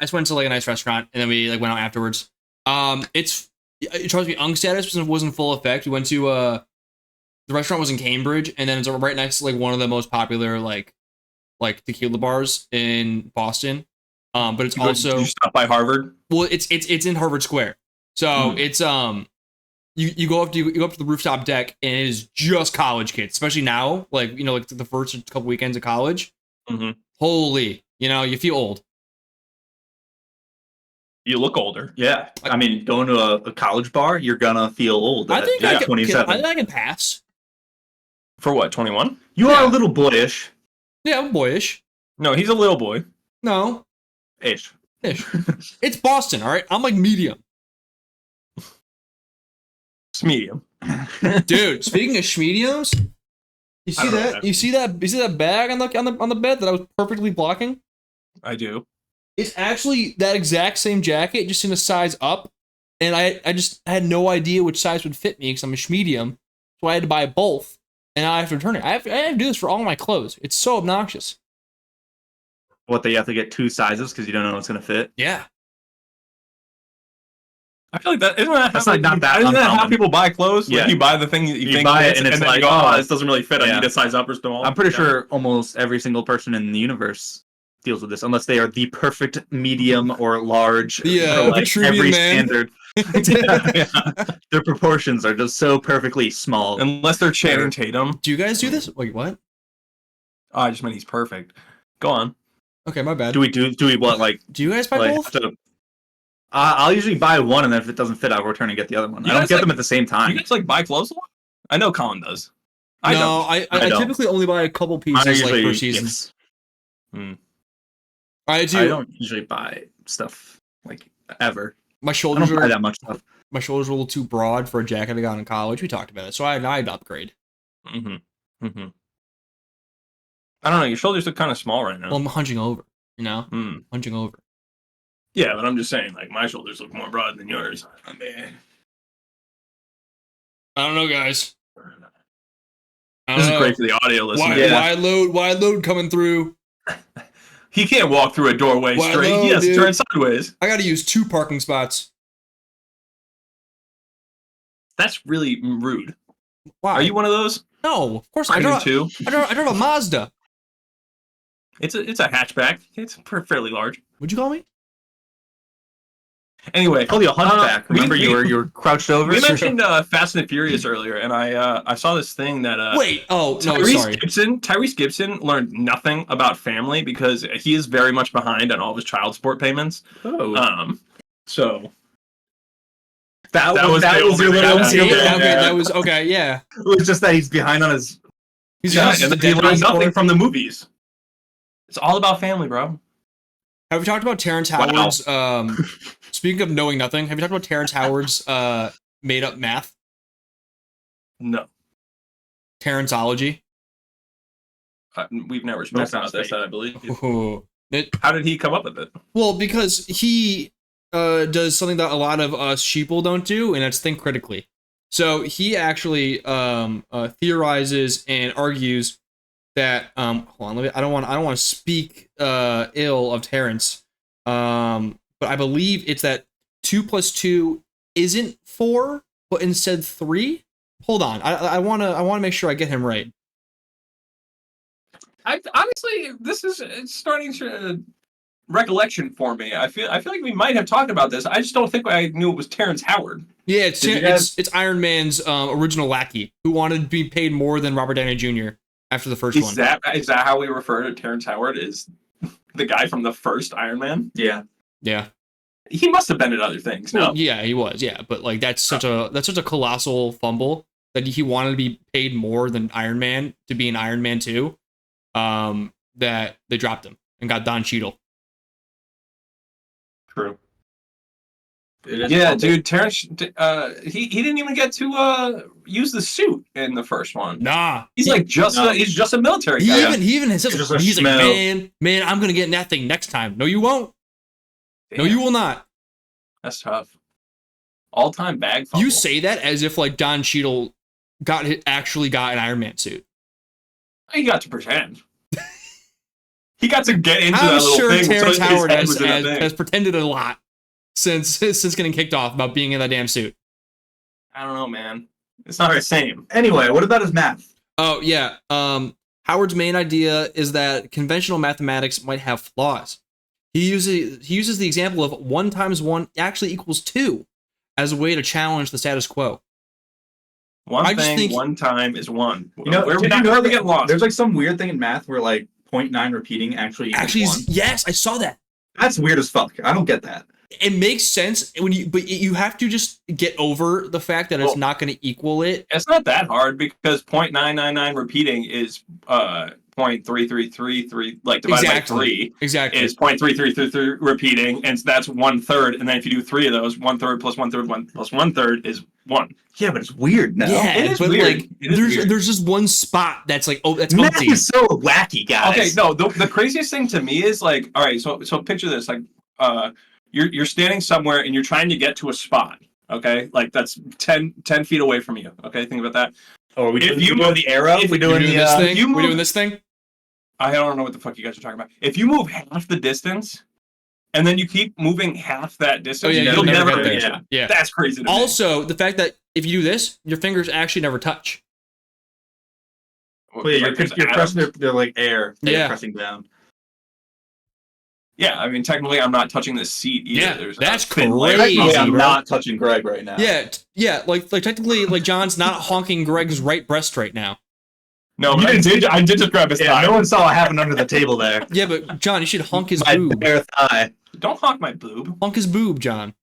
just went to like a nice restaurant and then we like went out afterwards. Trust me, unk status wasn't in full effect. We went to the restaurant was in Cambridge and then it's right next to like one of the most popular like tequila bars in Boston. But it's Did you stop by Harvard? well, it's in Harvard Square. So it's you go up to the rooftop deck and it is just college kids, especially now, like like the first couple weekends of college. Mhm. Holy, you feel old. You look older. Yeah, I mean, going to a college bar, you're gonna feel old. I at think I can, 27. I think I can pass. For what, 21? You are Yeah. a little boyish. Yeah, I'm boyish. No, he's a little boy. No, Ish. ish. It's Boston, all right. I'm like medium. It's medium. Dude, speaking of schmediums, you I see don't know that? what You see that? You see that bag on the bed that I was perfectly blocking? I do. It's actually that exact same jacket, just in a size up. And I just had no idea which size would fit me because I'm a schmedium. So I had to buy both. And now I have to return it. I have to do this for all my clothes. It's so obnoxious. What, they have to get 2 sizes because you don't know what's going to fit? Yeah. I feel like that's like not that isn't that how uncommon. people buy clothes? Yeah. Like you buy the thing that you think buy it fits, and it's then like, you go, oh, this doesn't really fit. I yeah. need a size up or small. I'm pretty Yeah. sure almost every single person in the universe deals with this, unless they are the perfect medium or large for like Vitruvian every man. standard. Yeah. Their proportions are just so perfectly small. Unless they're Channing Tatum. Do you guys do this? Wait, what? Oh, I just meant he's perfect. Go on. Okay, my bad. Do we what, like, Do you guys buy like both? have to, I'll usually buy one, and then if it doesn't fit, I'll return and get the other one. You I don't guys get like- them at the same time. You guys like buy clothes a lot? I know Colin does. I No, don't. I don't. typically only buy a couple Mine are pieces like usually per season. gifts. I do. I don't usually buy stuff like ever. My I shoulders don't buy are that much stuff. my shoulders are a little too broad for a jacket I got in college. We talked about it, so I'd upgrade. Mm-hmm. Mm-hmm. I don't know. Your shoulders look kind of small right now. Well, I'm hunching over. You know, Mm. hunching over. Yeah, but I'm just saying, like, my shoulders look more broad than yours. I mean, I don't know, guys. I this don't is know. great for the audio listeners. Wide load coming through. He can't walk through a doorway Why straight. no, He has to dude? turn sideways. I got to use 2 parking spots. That's really rude. Why? Are you one of those? No, of course not. I do too. I drive a Mazda. It's a hatchback. It's fairly large. What'd you call me? Anyway, I told you a hunchback. Remember, you were crouched over. We mentioned Fast and Furious earlier, and I saw this thing that Wait. Oh no, sorry. Tyrese Gibson learned nothing about family because he is very much behind on all of his child support payments. Oh. So that was was the your little over- secret. yeah. Okay, that was okay. Yeah. It was just that he's behind on his. He's yeah, just and a then he deadbeat. learned nothing from the movies. It's all about family, bro. Have we talked about Terrence Howard's? Speaking of knowing nothing, have you talked about Terrence Howard's made up math? No, Terrenceology. we've never spoken That sounds about this. fake. I believe. Ooh. How did he come up with it? Well, because he does something that a lot of us sheeple don't do, and that's think critically. So he actually theorizes and argues that hold on, I don't want to speak ill of Terrence, but I believe it's that 2 + 2 isn't 4, but instead 3. Hold on, I want to make sure I get him right. Honestly, it's starting to recollection for me. I feel like we might have talked about this. I just don't think I knew it was Terrence Howard. Yeah, Did you guys- it's Iron Man's original lackey who wanted to be paid more than Robert Downey Jr. after the first one. Is that how we refer to Terrence Howard? Is the guy from the first Iron Man? Yeah. Yeah. He must have been at other things. No, Well, yeah, he was. Yeah, but like that's such a colossal fumble that he wanted to be paid more than Iron Man to be in Iron Man 2. That they dropped him and got Don Cheadle. true. It is Yeah, humble. dude, Terrence. He didn't even get to use the suit in the first one. Nah, He's like just a military he guy. even says He's just a he's like, schmo. man, I'm gonna get in that thing next time. No, you won't. No, Damn, you will not. That's tough. All-time bag fumble. You say that as if like Don Cheadle actually got an Iron Man suit. He got to pretend. He got to get into I'm that little sure thing. so Terrence his Howard head was in that thing. has pretended a lot since getting kicked off about being in that damn suit. I don't know, man. It's not the same. Anyway, what about his math? Oh yeah. Howard's main idea is that conventional mathematics might have flaws. He uses the example of 1 × 1 actually equals 2 as a way to challenge the status quo. I just think- one time is one. You know, we're did not you know going to that get lost. There's like some weird thing in math where like 0.9 repeating actually equals 1. Yes, I saw that. That's weird as fuck. I don't get that. It makes sense but you have to just get over the fact that it's Well, not going to equal it. It's not that hard because 0.999 repeating is 0.3333 like divided by 3 Exactly. is 0.3333 repeating, and that's 1/3. And then if you do 3 of those, 1/3 plus 1/3 plus 1/3 is one. Yeah, but it's weird now. Yeah, It is but weird. like It is there's weird. there's just one spot that's like, oh, that's Math empty. is so wacky, guys. Okay, no, the craziest thing to me is like, all right, so picture this, like, you're standing somewhere and you're trying to get to a spot, okay, like that's 10 feet away from you, okay, think about that. Oh, are we If doing, you we doing move- the arrow? if We you're doing Doing the this thing? you We move- doing this thing? I don't know what the fuck you guys are talking about. If you move half the distance and then you keep moving half that distance, Oh yeah, you'll never get there. yeah, Yeah. that's crazy to me. Also, the fact that if you do this, your fingers actually never touch. Well, yeah, Like, there's you're pressing atoms. they're like air. That you're Yeah. pressing down. Yeah, I mean, technically, I'm not touching the seat either. Yeah, There's that's a thin layer. crazy. Technically, I'm bro. not touching Greg right now. Yeah, like technically, like John's not honking Greg's right breast right now. No, You but I did just grab his Yeah, thigh. no one saw what happened under the table there. Yeah, but John, you should honk his My boob. bare thigh. Don't honk my boob. Honk his boob, John.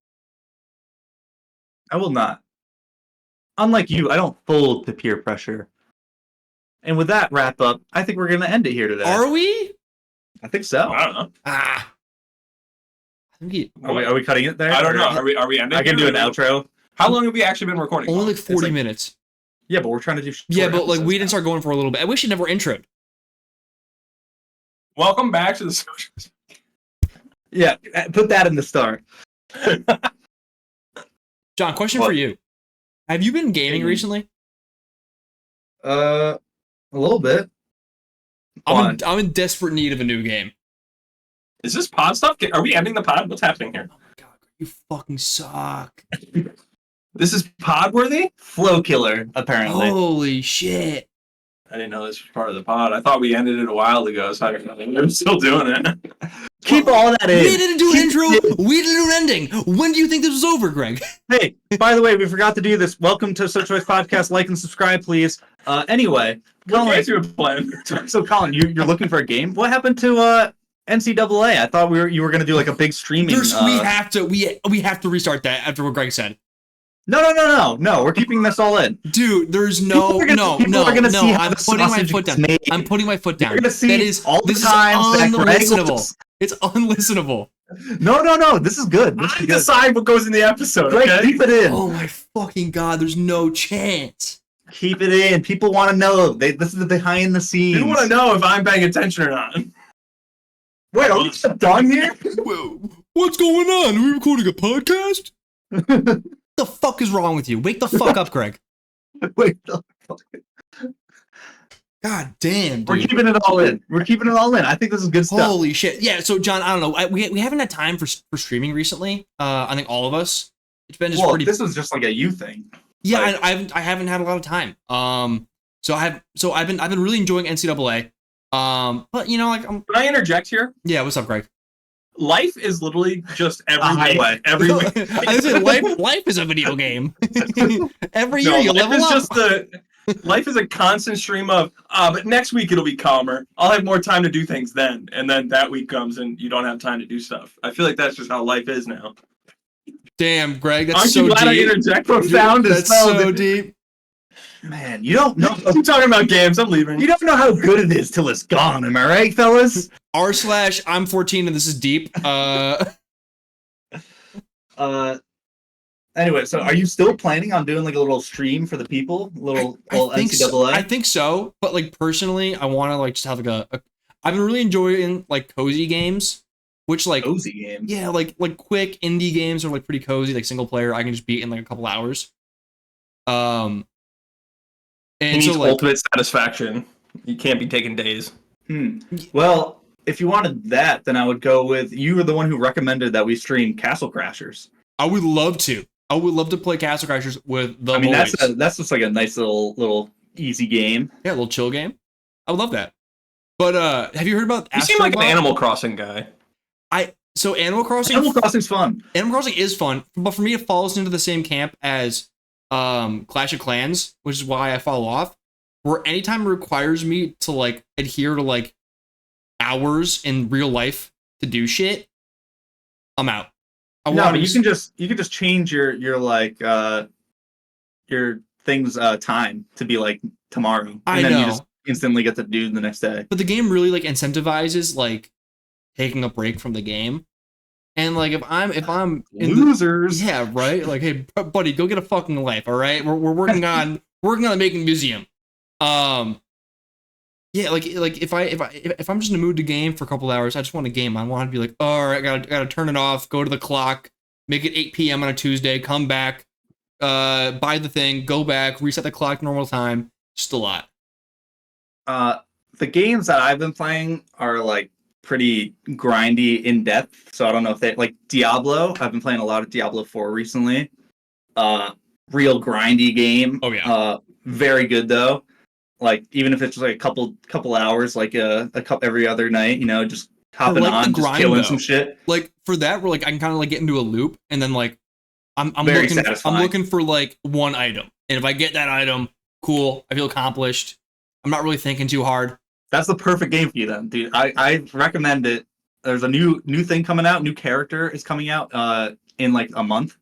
I will not. Unlike you, I don't fold to peer pressure. And with that wrap up, I think we're going to end it here today. Are we? I think so. I don't know. I think he, Are we cutting it there? I don't know. Or- Are we ending? I can do here? an outro. How long have we actually been recording? only like 40 like- minutes. Yeah, but we're trying to do. Yeah, shorter but like we episodes didn't start going for a little bit. I wish you never introed. Welcome back to the social. now. Yeah, put that in the start. John, question What? for you. Have you been gaming Gaming. recently? A little bit. I'm in desperate need of a new game. Is this pod stuff? Are we ending the pod? What's happening here? God, you fucking suck. This is pod worthy? Flow killer, apparently. Holy shit. I didn't know this was part of the pod. I thought we ended it a while ago, so I'm still doing it. Keep all that in. We didn't do an Keep intro. it We didn't do an ending. When do you think this was over, Greg? Hey, by the way, we forgot to do this. Welcome to sochoicepodcast. Like and subscribe, please. Anyway, Colin, Colin, you have a plan. so Colin, you're looking for a game. What happened to NCAA? I thought you were gonna do like a big streaming. We have to restart that after what Greg said. No. We're keeping this all in. Dude, there's People are gonna see how I'm the putting my sausage foot gets down. made. I'm putting my foot down. You're gonna see That is all the this times is that Greg was unlistenable. just- It's unlistenable. No. This is good. This I is good. decide what goes in the episode, Greg, okay? keep it in. Oh my fucking god, there's no chance. Keep it in. People want to know. This is the behind the scenes. You want to know if I'm paying attention or not. Wait, are we done here? Whoa, what's going on? Are we recording a podcast? What the fuck is wrong with you? Wake the fuck up, Greg. Wait, God damn, we're dude. keeping it all in. I think this is good stuff. Holy shit. Yeah, so John, I don't know. We haven't had time for streaming recently. I think all of us. It's been just Well, pretty this was just like a you thing. Yeah, like- I haven't had a lot of time. So I've been really enjoying NCAA. But you know, like Can I interject here? yeah, what's up, Greg? Life is literally just every highway. week. Every week. I said life is a video game. Every year you life level is up. just life is a constant stream of but next week it'll be calmer. I'll have more time to do things then. And then that week comes and you don't have time to do stuff. I feel like that's just how life is now. Damn, Greg, that's Aren't so you glad I deep. interject? Profound as That's hell. so deep. Man, you don't know. I'm talking about games. I'm leaving. You don't know how good it is till it's gone. Am I right, fellas? R/I'm 14 and this is deep. Anyway, so are you still planning on doing like a little stream for the people? Little I think NCAA? so. I think so. But like personally, I want to like just have like a I've been really enjoying like cozy games, which like cozy game. yeah, like quick indie games are like pretty cozy, like single player. I can just beat in like a couple hours. And He so needs like ultimate satisfaction. You can't be taking days. Well, if you wanted that, then I would go with you were the one who recommended that we stream Castle Crashers. I would love to. I would love to play Castle Crashers with the I mean, boys. that's just like a nice little easy game. Yeah, a little chill game. I would love that. But have you heard about You seem like an Astrobot? Animal Crossing guy. So Animal Crossing Animal Crossing's fun. Animal Crossing is fun, but for me it falls into the same camp as Clash of Clans, which is why I fall off. Where anytime it requires me to like adhere to like hours in real life to do shit, I'm out. No, but you can just change your like your thing's time to be like tomorrow, and I then know. you just instantly get to do the next day. But the game really like incentivizes like taking a break from the game. And like if I'm in Losers. yeah, right. Like, hey, buddy, go get a fucking life. All right, we're working on making a museum. Yeah, like if I'm just in the mood to game for a couple hours, I just want to game. I want to be like, all right, gotta turn it off, go to the clock, make it 8 p.m. on a Tuesday, come back, buy the thing, go back, reset the clock normal time. Just a lot. The games that I've been playing are like pretty grindy in depth. So I don't know if they like Diablo. I've been playing a lot of Diablo 4 recently. Real grindy game. Oh yeah. Very good though. Like even if it's just like a couple hours, like a couple every other night, just hopping like on, just killing some shit. Like for that, where like I can kind of like get into a loop, and then like I'm Very looking satisfying. I'm looking for like one item, and if I get that item, cool, I feel accomplished. I'm not really thinking too hard. That's the perfect game for you then, dude. I recommend it. There's a new thing coming out. New character is coming out in like a month.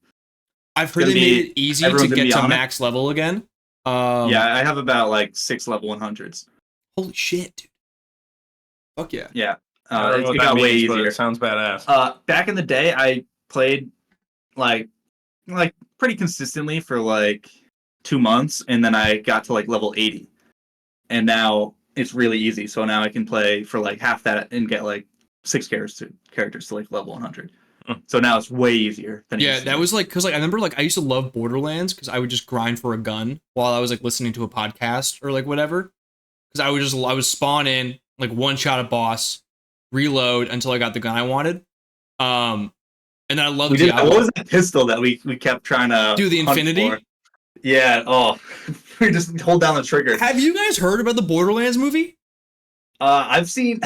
I've heard they made it easy to get to max level again. Yeah, I have about like 6 level 100s. Holy shit, dude. Fuck yeah. Yeah. I don't know what it that got way means, but easier. it sounds badass. Back in the day, I played like pretty consistently for like 2 months, and then I got to like level 80, and now it's really easy. So now I can play for like half that and get like 6 characters to like level 100. So now it's way easier than it used to that be. was like because like I remember like I used to love Borderlands because I would just grind for a gun while I was like listening to a podcast or like whatever. Because I would spawn in like one shot a boss, reload until I got the gun I wanted. And then I loved Diablo. What was that pistol that we kept trying to do the hunt Infinity? for? Yeah. Oh, we just hold down the trigger. Have you guys heard about the Borderlands movie? I've seen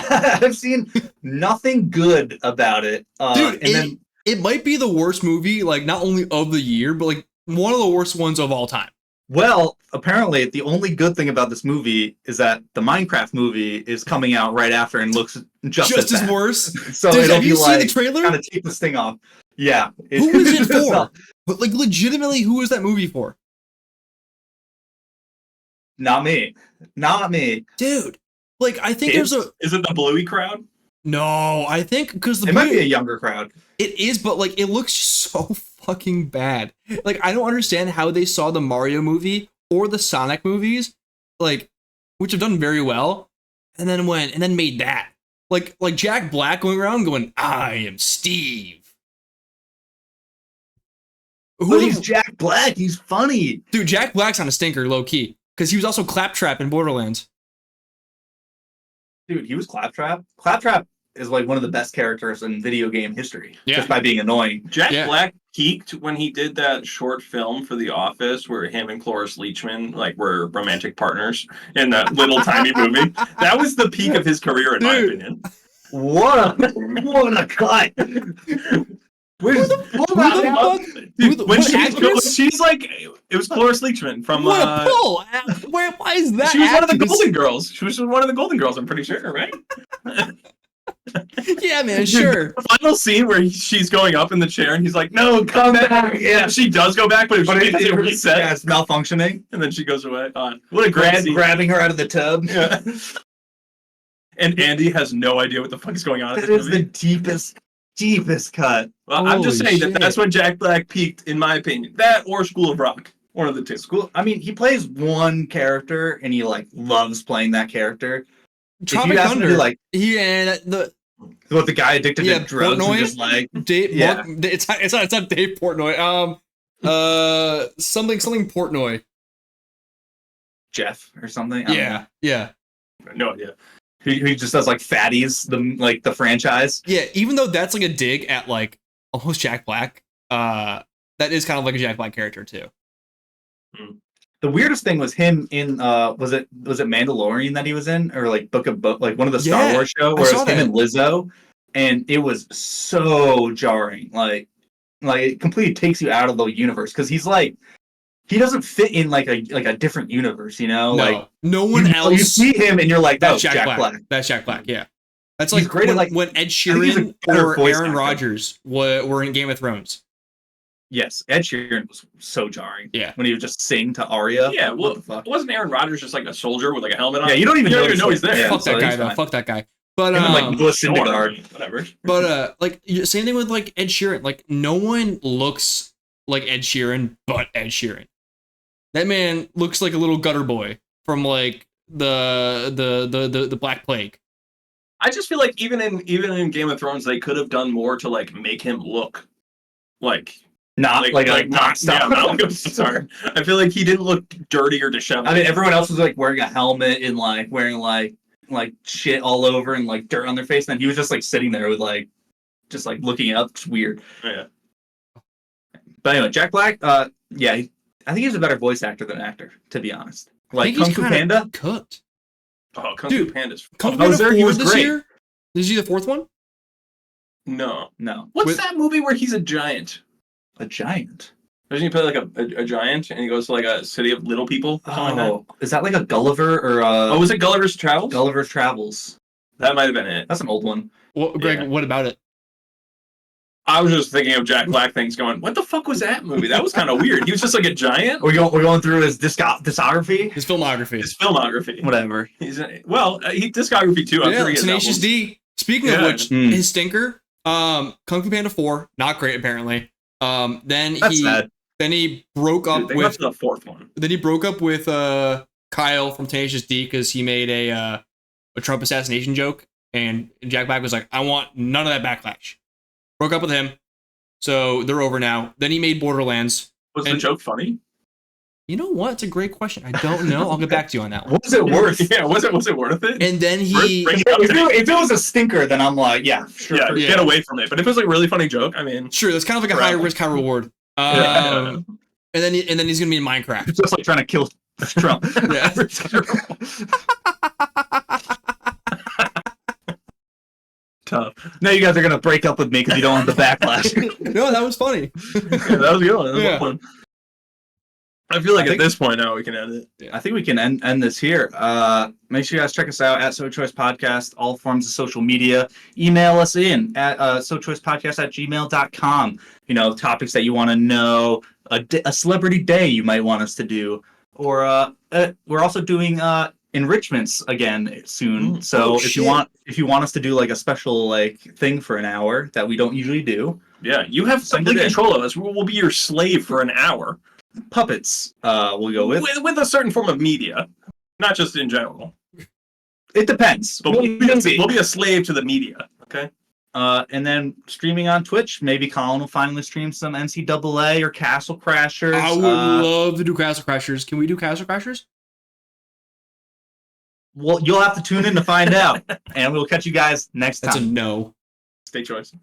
nothing good about it. Dude, it might be the worst movie, like not only of the year, but like one of the worst ones of all time. Well, apparently the only good thing about this movie is that the Minecraft movie is coming out right after and looks just as bad. worse. So dude, it'll have you be seen like, the trailer? Kind of take this thing off. Yeah. Who is it for? But like legitimately, who is that movie for? Not me. Not me. Dude. Like, I think Is it the Bluey crowd? No, I think because it might be a younger crowd. It is, but like it looks so fucking bad. Like I don't understand how they saw the Mario movie or the Sonic movies, like which have done very well, and then made that. Like Jack Black going around going, "I am Steve." But he's Jack Black. He's funny. Dude, Jack Black's on a stinker, low key, because he was also Claptrap in Borderlands. Dude, he was Claptrap. Claptrap is like one of the best characters in video game history, just by being annoying. Jack Black peaked when he did that short film for The Office where him and Cloris Leachman like were romantic partners in that little tiny movie. That was the peak of his career, in my opinion. What a cut! She's like, it was Cloris Leachman from. What a pull! Why is that? She was one of the Golden Girls. She was one of the Golden Girls. I'm pretty sure, right? Yeah, man, sure. The final scene where she's going up in the chair and he's like, "No, come back." Yeah, she does go back, but it reset. Yeah, it's malfunctioning, and then she goes away. What a great scene. Grabbing her out of the tub. Yeah. And Andy has no idea what the fuck is going on. That is the deepest cut. Well, I'm just saying that's when Jack Black peaked, in my opinion. That or School of Rock, one of the two. I mean, he plays one character and he like loves playing that character. Tropic Thunder, like the guy addicted to drugs Portnoy? And just like it's not Dave Portnoy. Something Portnoy. Jeff or something. Yeah. No idea. He just does like Fatties, the franchise. Yeah, even though that's like a dig at like almost Jack Black, that is kind of like a Jack Black character too. The weirdest thing was him in was it Mandalorian that he was in, or like Book of like one of the Star Wars show where it was him and Lizzo, and it was so jarring. Like it completely takes you out of the universe because he's like. He doesn't fit in like a different universe, No, like no one else. You see him and you're like, that's Jack Black. That's Jack Black. Yeah, that's he's like great when Ed Sheeran or Aaron Rodgers were in Game of Thrones. Yes, Ed Sheeran was so jarring. Yeah, when he would just sing to Arya. Yeah, well, wasn't Aaron Rodgers just like a soldier with like a helmet on? Yeah, you don't even know he's there. Fuck that guy though. Fuck that guy. But Him and, like Noah Syndergaard, whatever. But like same thing with like Ed Sheeran. Like no one looks like Ed Sheeran, but Ed Sheeran. That man looks like a little gutter boy from like the Black Plague. I just feel like even in Game of Thrones, they could have done more to like make him look like not stop. Sorry, I feel like he didn't look dirty or disheveled. I mean, everyone else was like wearing a helmet and like wearing like shit all over and like dirt on their face, and then he was just like sitting there with like just like looking up. It's weird. Yeah. But anyway, Jack Black, yeah, I think he's a better voice actor than actor, to be honest. Like Kung Fu Panda, cooked. Oh, Kung Fu Panda's. Kung Fu Panda 4 he was this great. Year? Is he the fourth one? No. What's that movie where he's a giant? A giant? Doesn't he play like a giant and he goes to like a city of little people? Like that? Is that like a Gulliver or was it Gulliver's Travels? Gulliver's Travels. That might have been it. That's an old one. Well, Greg, what about it? I was just thinking of Jack Black things going, what the fuck was that movie? That was kind of weird. He was just like a giant? We're going through his discography? His filmography. His filmography. Whatever. He discography too. I'm sure he has Tenacious D. Speaking of which, his stinker, Kung Fu Panda 4, not great apparently. Then he broke up with the fourth one. Then he broke up with Kyle from Tenacious D because he made a Trump assassination joke, and Jack Black was like, I want none of that backlash. Broke up with him, so they're over now. Then he made Borderlands. Was the joke funny? You know what? It's a great question. I don't know. I'll get back to you on that one. Was it worth? Yeah, was it worth it? And then he... If it was a stinker, then I'm like, yeah, sure. Yeah, get away from it. But if it was like a really funny joke, I mean... Sure, that's kind of like a high risk, high reward. And then he's going to be in Minecraft. It's just like trying to kill Trump. Yeah. Tough. Now you guys are gonna break up with me because you don't want the backlash. No, that was funny. Yeah, that was a good one. That was a one. I feel like at this point now we can end it. Yeah. I think we can end this here. Make sure you guys check us out at sochoicepodcast, all forms of social media. Email us in at sochoicepodcast@gmail.com. You know, topics that you want to know, a celebrity day you might want us to do, or we're also doing enrichments again soon. So if you want us to do like a special like thing for an hour that we don't usually do, yeah, you have complete control of us. We'll be your slave for an hour. Puppets, we'll go with a certain form of media, not just in general. It depends. But we'll be a slave to the media. Okay. And then streaming on Twitch, maybe Colin will finally stream some NCAA or Castle Crashers. I would love to do Castle Crashers. Can we do Castle Crashers? Well, you'll have to tune in to find out. And we'll catch you guys next time. That's a no. Stay choice.